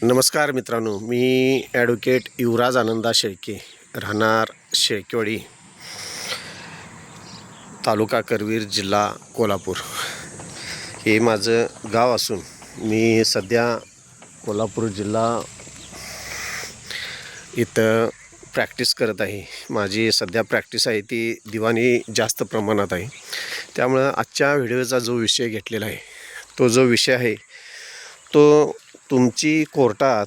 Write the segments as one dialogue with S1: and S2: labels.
S1: नमस्कार मित्रांनो, मी ॲडव्होकेट युवराज आनंदा शेळके, राहणार शेळकेवाडी, तालुका करवीर, जिल्हा कोल्हापूर. हे माझं गाव असून मी सध्या कोल्हापूर जिल्हा इथं प्रॅक्टिस करत आहे. माझी सध्या प्रॅक्टिस आहे ती दिवाणी जास्त प्रमाणात आहे. त्यामुळं आजच्या व्हिडिओचा जो विषय घेतलेला आहे, तो जो विषय आहे तो तुमची कोर्टात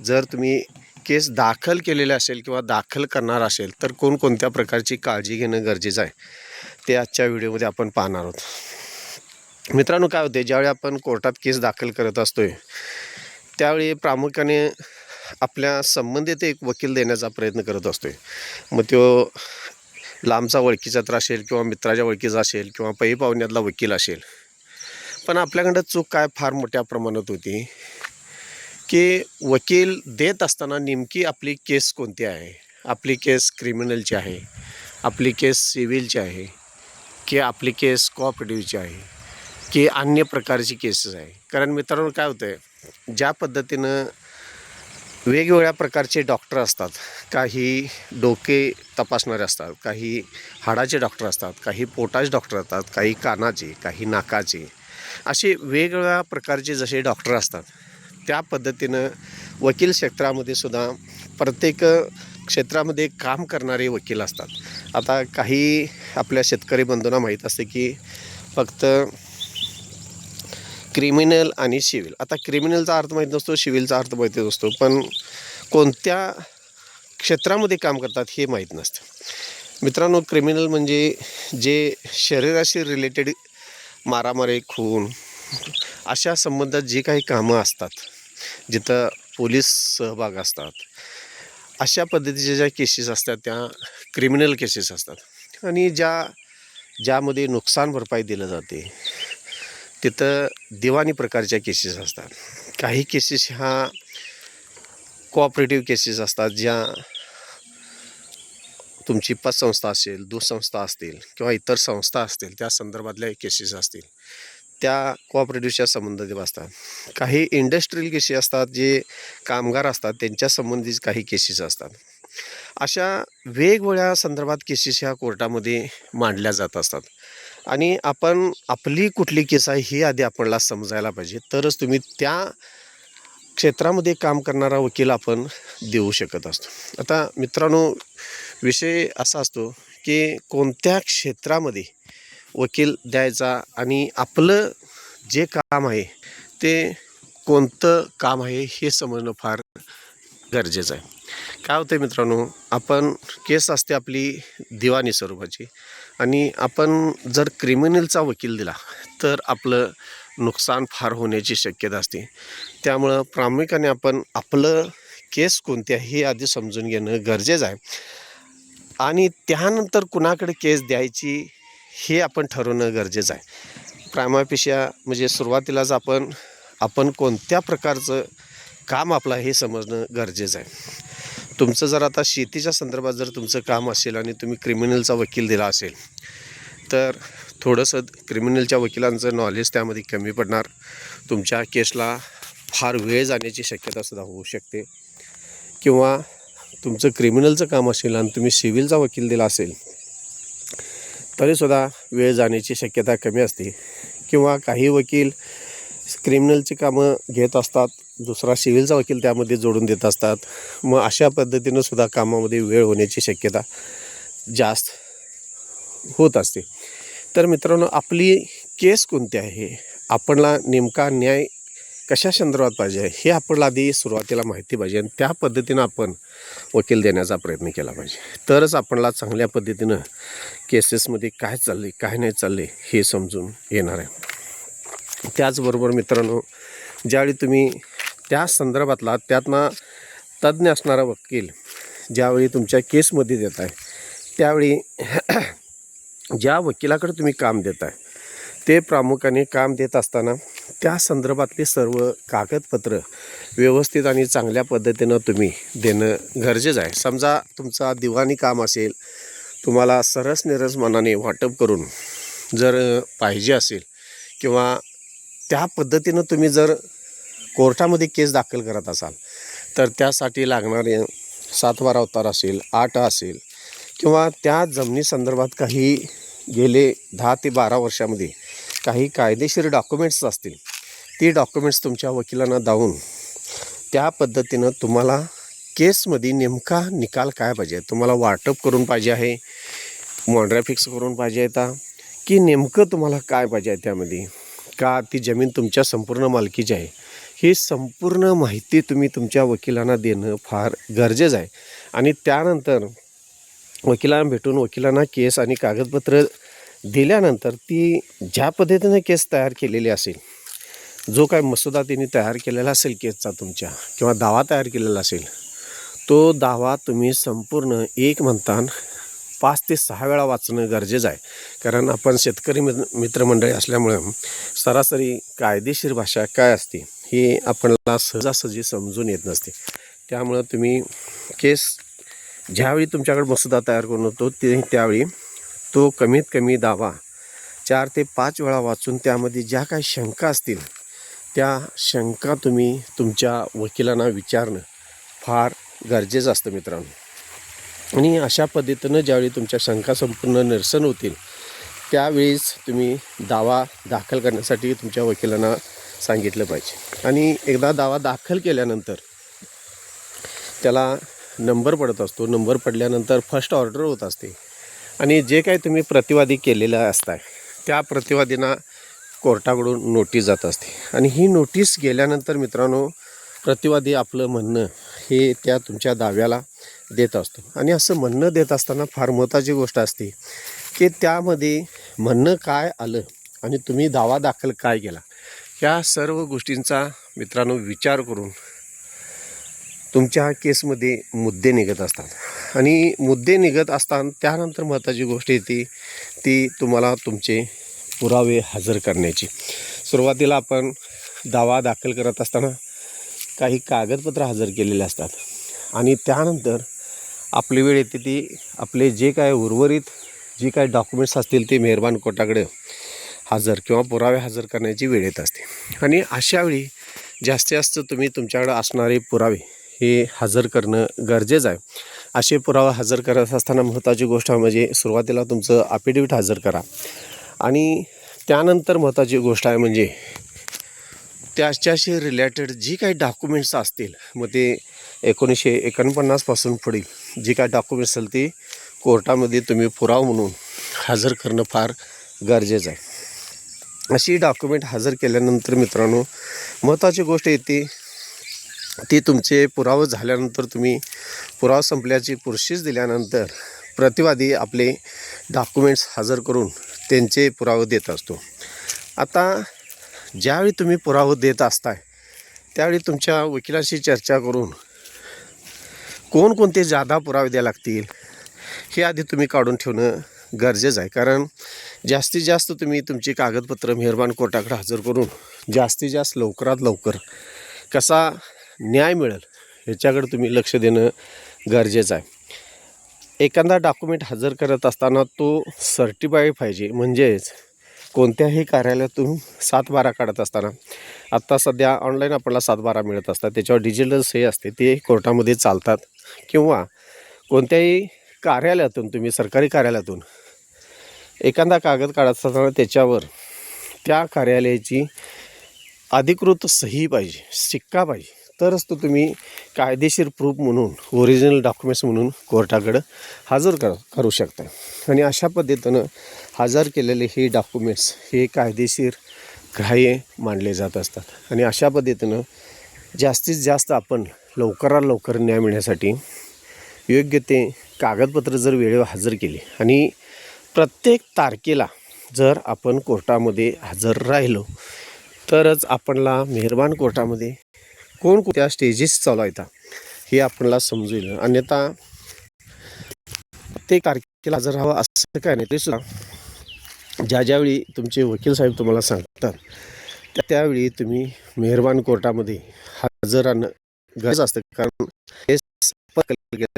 S1: जर तुम्ही केस दाखल केलेली असेल किंवा दाखल करणार असेल तर कोणकोणत्या प्रकारची काळजी घेणं गरजेचं आहे ते आजच्या व्हिडिओमध्ये आपण पाहणार आहोत. मित्रांनो, काय होते, ज्यावेळी आपण कोर्टात केस दाखल करत असतोय त्यावेळी प्रामुख्याने आपल्या संबंधित एक वकील देण्याचा प्रयत्न करत असतोय. मग तो लांबचा ओळखीचा तर असेल किंवा मित्राच्या ओळखीचा असेल किंवा पै पाहुण्यातला वकील असेल. पण आपल्याकडं चूक काय फार मोठ्या प्रमाणात होती की वकील देत असताना नेमकी आपली केस कोणती आहे, आपली केस क्रिमिनलची आहे, आपली केस सिव्हिलची आहे, की आपली केस कोऑपरेटिव्हची आहे, की अन्य प्रकारची केसेस आहे. कारण मित्रांनो, काय होतं आहे, ज्या पद्धतीनं वेगवेगळ्या प्रकारचे डॉक्टर असतात. काही डोके तपासणारे असतात, काही हाडाचे डॉक्टर असतात, काही पोटाचे डॉक्टर असतात, काही कानाचे, काही नाकाचे, असे वेगवेगळ्या प्रकारचे जसे डॉक्टर असतात त्या पद्धतीनं वकील क्षेत्रामध्ये सुद्धा प्रत्येक क्षेत्रामध्ये काम करणारे वकील असतात. आता काही आपल्या शेतकरी बंधूंना माहीत असते की फक्त क्रिमिनल आणि सिव्हिल. आता क्रिमिनलचा अर्थ माहीत नसतो, सिव्हिलचा अर्थ माहीत असतो, पण कोणत्या क्षेत्रामध्ये काम करतात हे माहीत नसतं. मित्रांनो, क्रिमिनल म्हणजे जे शरीराशी रिलेटेड मारामारी, खून अशा संबंधात जी काही कामं असतात, जिथं पोलीस सहभाग असतात, अशा पद्धतीच्या ज्या केसेस असतात त्या क्रिमिनल केसेस असतात. आणि ज्यामध्ये नुकसान भरपाई दिलं जाते तिथं दिवाणी प्रकारच्या केसेस असतात. काही केसेस ह्या कोऑपरेटिव्ह केसेस असतात, ज्या तुमची पतसंस्था असेल, दूधसंस्था असतील किंवा इतर संस्था असतील त्या संदर्भातल्या केसेस असतील, त्या कोऑपरेटिव्हच्या संबंधित असतात. काही इंडस्ट्रियल केसेस असतात, जे कामगार असतात त्यांच्या संबंधित काही केसेस असतात. अशा वेगवेगळ्या संदर्भात केसेस ह्या कोर्टामध्ये मांडल्या जात असतात. आणि आपण आपली कुठली केस आहे हे आधी आपल्याला समजायला पाहिजे, तरच तुम्ही त्या क्षेत्रामध्ये काम करणारा वकील आपण देऊ शकत असतो. आता मित्रांनो, विषय असा असतो की कोणत्या क्षेत्रामध्ये वकील द्यायचा आणि आपलं जे काम आहे ते कोणतं काम आहे हे समजणं फार गरजेचं आहे. काय होतं मित्रांनो, आपण केस असते आपली दिवाणी स्वरूपाची, आणि आपण जर क्रिमिनलचा वकील दिला तर आपलं नुकसान फार होण्याची शक्यता असते. त्यामुळं प्रामुख्याने आपण आपलं केस कोणती आहे हे आधी समजून घेणं गरजेचं आहे. आणि त्यानंतर कुणाकडे केस द्यायची हे आपण ठरवणं गरजेचं आहे. प्रामापेक्षा म्हणजे सुरुवातीलाच आपण कोणत्या प्रकारचं काम आपलं हे समजणं गरजेचं आहे. तुमचं जर आता शेतीच्या संदर्भात जर तुमचं काम असेल आणि तुम्ही क्रिमिनलचा वकील दिला असेल तर थोडंसं क्रिमिनलच्या वकिलांचं नॉलेज त्यामध्ये कमी पडणार. तुमच्या केसला फार वेळ जाण्याची शक्यतासुद्धा होऊ शकते. किंवा तुमचं क्रिमिनलचं काम असेल आणि तुम्ही सिव्हिलचा वकील दिला असेल तरीसुद्धा वेळ जाण्याची शक्यता कमी असते. किंवा काही वकील क्रिमिनलची कामं घेत असतात, दुसरा सिव्हिलचा वकील त्यामध्ये जोडून देत असतात. मग अशा पद्धतीनं सुद्धा कामामध्ये वेळ होण्याची शक्यता जास्त होत असते. तर मित्रांनो, आपली केस कोणती आहे, आपल्याला नेमका न्याय कशा संदर्भात पाहिजे हे आपल्याला आधी सुरुवातीला माहिती पाहिजे, आणि त्या पद्धतीनं आपण वकील देण्याचा प्रयत्न केला पाहिजे. तरच आपल्याला चांगल्या पद्धतीनं केसेसमध्ये काय चालले काय नाही चालले हे समजून येणार आहे. त्याचबरोबर मित्रांनो, ज्यावेळी तुम्ही त्या संदर्भातला त्यातनं तज्ज्ञ असणारा वकील ज्यावेळी तुमच्या केसमध्ये देत आहे त्यावेळी ज्या वकिलाकडे तुम्ही काम देत आहे ते प्रामुख्याने काम देत असताना त्या संदर्भातले सर्व कागदपत्र व्यवस्थित आणि चांगल्या पद्धतीनं तुम्ही देणं गरजेचं आहे. समजा तुमचा दिवाणी काम असेल, तुम्हाला सरस निरस मनाने वाटप करून जर पाहिजे असेल किंवा त्या पद्धतीनं तुम्ही जर कोर्टामध्ये केस दाखल करत असाल तर त्यासाठी लागणारे 7-12 अवतार असेल, 8 असेल किंवा त्या जमिनीसंदर्भात काही गेले 10 ते 12 वर्षामध्ये काही कायदेशीर डॉक्युमेंट्स असतील, ती डॉक्युमेंट्स तुमच्या वकिलांना दावून त्या पद्धतीनं तुम्हाला केसमध्ये नेमका निकाल काय पाहिजे, तुम्हाला वाटप करून पाहिजे आहे, मॉन्ड्रा फिक्स करून पाहिजे आहे की नेमकं तुम्हाला काय पाहिजे आहे त्यामध्ये, का ती जमीन तुमच्या संपूर्ण मालकीची आहे, ही संपूर्ण माहिती तुम्ही तुमच्या वकिलांना देणं फार गरजेचं आहे. आणि त्यानंतर वकिलांना भेटून वकिलांना केस आणि कागदपत्र दिल्यानंतर ती ज्या पद्धतीने केस तयार केलेली असेल, जो काय मसुदा त्यांनी तयार केलेला असेल केसचा तुमच्या किंवा दावा तयार केलेला असेल, तो दावा तुम्ही संपूर्ण एक म्हणतान 5 ते 6 वेळा वाचणं गरजेचं आहे. कारण आपण शेतकरी मित्रमंडळी असल्यामुळं सरासरी कायदेशीर भाषा काय असते हे आपल्याला सहजासहजी समजून येत नसते. त्यामुळं तुम्ही केस ज्यावेळी तुमच्याकडे मसुदा तयार करून होतो त्यावेळी तो कमीत कमी दावा 4 ते 5 वेळा वाचून त्यामध्ये ज्या काही शंका असतील त्या शंका तुम्ही तुमच्या वकिलांना विचारणं फार गरजेचं असतं मित्रांनो. आणि अशा पद्धतीनं ज्यावेळी तुमच्या शंका संपूर्ण निरसन होतील त्यावेळीच तुम्ही दावा दाखल करण्यासाठी तुमच्या वकिलांना सांगितलं पाहिजे. आणि एकदा दावा दाखल केल्यानंतर त्याला नंबर पडत असतो, नंबर पडल्यानंतर फर्स्ट ऑर्डर होत असते आणि जे काही तुम्ही प्रतिवादी केलेलं असताय त्या प्रतिवादींना कोर्टाकडून नोटीस जात असते. आणि ही नोटीस गेल्यानंतर मित्रांनो प्रतिवादी आपलं म्हणणं हे त्या तुमच्या दाव्याला देत असतो. आणि असं म्हणणं देत असताना फार महत्त्वाची गोष्ट असते की त्यामध्ये म्हणणं काय आलं आणि तुम्ही दावा दाखल काय केला, ह्या सर्व गोष्टींचा मित्रांनो विचार करून तुमच्या केसमध्ये मुद्दे निघत असतात. आणि मुद्दे निघत असताना त्यानंतर महत्त्वाची गोष्ट येते ती तुम्हाला तुमचे पुरावे हजर करण्याची. सुरुवातीला आपण दावा दाखल करत असताना काही कागदपत्र हजर केलेले असतात आणि त्यानंतर आपली वेळ येते ती आपले जे काय उर्वरित जे काय डॉक्युमेंट्स असतील ते मेहरबान कोर्टाकडे हजर किंवा पुरावे हजर करण्याची वेळ येत असते. आणि अशावेळी जास्तीत जास्त तुम्ही तुमच्याकडे असणारे पुरावे हे हजर करणं गरजेचं आहे. असे पुरावे हजर करत असताना महत्त्वाची गोष्ट म्हणजे सुरुवातीला तुमचं अफिडेविट हजर करा. आणि त्यानंतर महत्त्वाची गोष्ट आहे म्हणजे त्याच्याशी रिलेटेड जी काही डॉक्युमेंट्स असतील, मग ते 1949 पासून पुढील जी काही डॉक्युमेंट्स असतील ती कोर्टामध्ये तुम्ही पुरावा म्हणून हजर करणं फार गरजेचं आहे. अशी डॉक्युमेंट हजर केल्यानंतर मित्रांनो महत्त्वाची गोष्ट येते ती तुमचे पुरावे झाल्यानंतर तुम्ही पुरावा संपल्याची पुरशीच दिल्यानंतर प्रतिवादी आपले डॉक्युमेंट्स हजर करून त्यांचे पुरावे देत असतो. आता ज्यावेळी तुम्ही पुरावे देत असताय त्यावेळी तुमच्या वकिलाशी चर्चा करून कोणकोणते जादा पुरावे द्यावे लागतील हे आधी तुम्ही काढून ठेवणं गरजेचं आहे. कारण जास्तीत जास्त तुम्ही तुमची कागदपत्र मेहरबान कोर्टाकडे हजर करून जास्तीत जास्त लवकरात लवकर कसा न्याय मिळेल ह्याच्याकडे तुम्ही लक्ष देणं गरजेचं आहे. एखादा डॉक्युमेंट हजर करत असताना तो सर्टिफाईड पाहिजे. म्हणजेच कोणत्याही कार्यालयातून 7/12 काढत असताना आत्ता सध्या ऑनलाईन आपल्याला 7/12 मिळत असतात, त्याच्यावर डिजिटल सही असते, ते कोर्टामध्ये चालतात. किंवा कोणत्याही कार्यालयातून तुम्ही सरकारी कार्यालयातून एखादा कागद काढत असताना त्याच्यावर त्या कार्यालयाची अधिकृत सही पाहिजे, शिक्का पाहिजे, तरच तो तुम्ही कायदेशीर प्रूफ म्हणून ओरिजिनल डॉक्युमेंट्स म्हणून कोर्टाकडं हजर करू शकता. आणि अशा पद्धतीनं हजर केलेले हे डॉक्युमेंट्स हे कायदेशीर ग्राह्य मानले जात असतात. आणि अशा पद्धतीनं जास्तीत जास्त आपण लवकरात लवकर न्याय मिळण्यासाठी योग्य ते कागदपत्र जर वेळेवर हजर केली आणि प्रत्येक तारखेला जर आपण कोर्टामध्ये हजर राहिलो तरच आपणला मेहरबान कोर्टामध्ये कोणकोणत्या स्टेजेस चालू आहेत हे आपल्याला समजेल. अन्यथा प्रत्येक तारखेला हजर राहावं असं काय नाही. ते सुद्धा ज्यावेळी तुमचे वकील साहेब तुम्हाला सांगतात त्यावेळी तुम्ही मेहरबान कोर्टामध्ये हजर राहणं गरजेचं असतं. कारण हे